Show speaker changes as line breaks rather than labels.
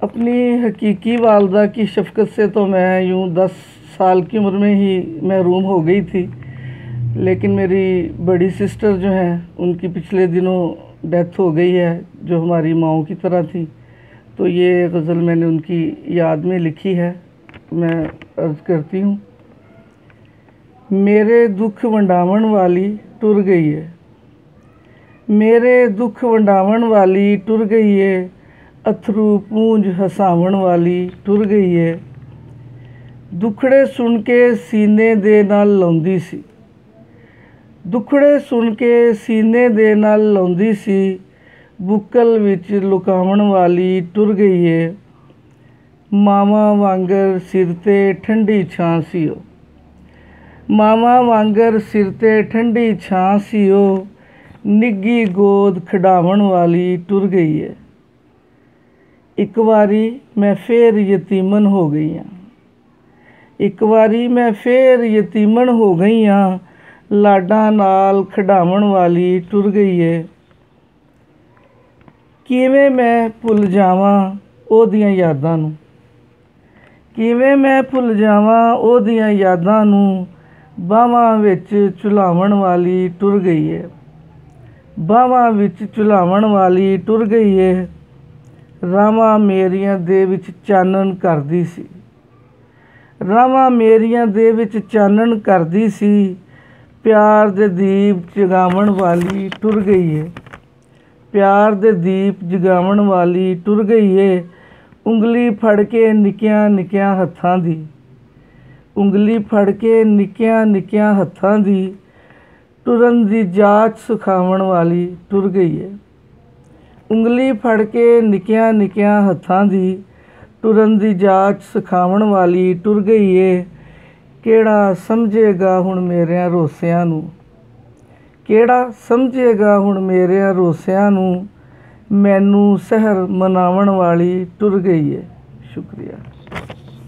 अपनी हकीकी वालदा की शफ़क़त से तो मैं यूँ 10 साल की उम्र में ही महरूम हो गई थी, लेकिन मेरी बड़ी सिस्टर जो हैं उनकी पिछले दिनों डेथ हो गई है, जो हमारी माँओं की तरह थी। तो ये गज़ल मैंने उनकी याद में लिखी है। मैं अर्ज़ करती हूँ। मेरे दुख वंडावण वाली टुर गई है, मेरे दुख वंडावण वाली टुर गई है, अथरू पूंज हसावण वाली टुर गई है। दुखड़े सुन के सीने दे नाल लाउंदी सी, दुखड़े सुन के सीने दे नाल लाउंदी सी, बुक्कल विच लुकावण वाली टुर गई है। मावा वांगर सिर ते ठंडी छां सी ओ, मावा वांगर सिर ते ठंडी छां सी ओ, निग्गी गोद खिडावण वाली टुर गई है। एक वारी मैं फिर यतीमन हो गई हाँ, एक वारी मैं फिर यतीमन हो गई हाँ, लाडा नाल खिडावण वाली टुर गई है। किवें मैं भुल जावां ओदियां यादां नूं, किवें मैं भुल जावां ओदियां यादां नूं, बावां विच झुलावण वाली टुर गई है, बावां विच झुलावण वाली टुर गई है। रावां मेरियां दे विच चानण करदी सी, रावां मेरियां दे विच चानण करदी सी, प्यार दे दीप जगावण वाली टुर गई है, प्यार दे दीप जगावण वाली टुर गई है। उंगली फड़ के निक्कियां निक्कियां हत्थां दी, उंगली फड़ के निक्कियां निक्कियां हत्थां दी, टुरन दी जाच सिखावण वाली टुर गई है। उंगली फड़ के निक्कियां निक्कियां हत्थां दी, टुरन दी जाच सिखावण वाली टुर गई है। केड़ा समझेगा हुण मेरियां रोसियां नूं, केड़ा समझेगा हुण मेरियां रोसियां नूं, मैनू सहर मनावण वाली टुर गई है। शुक्रिया।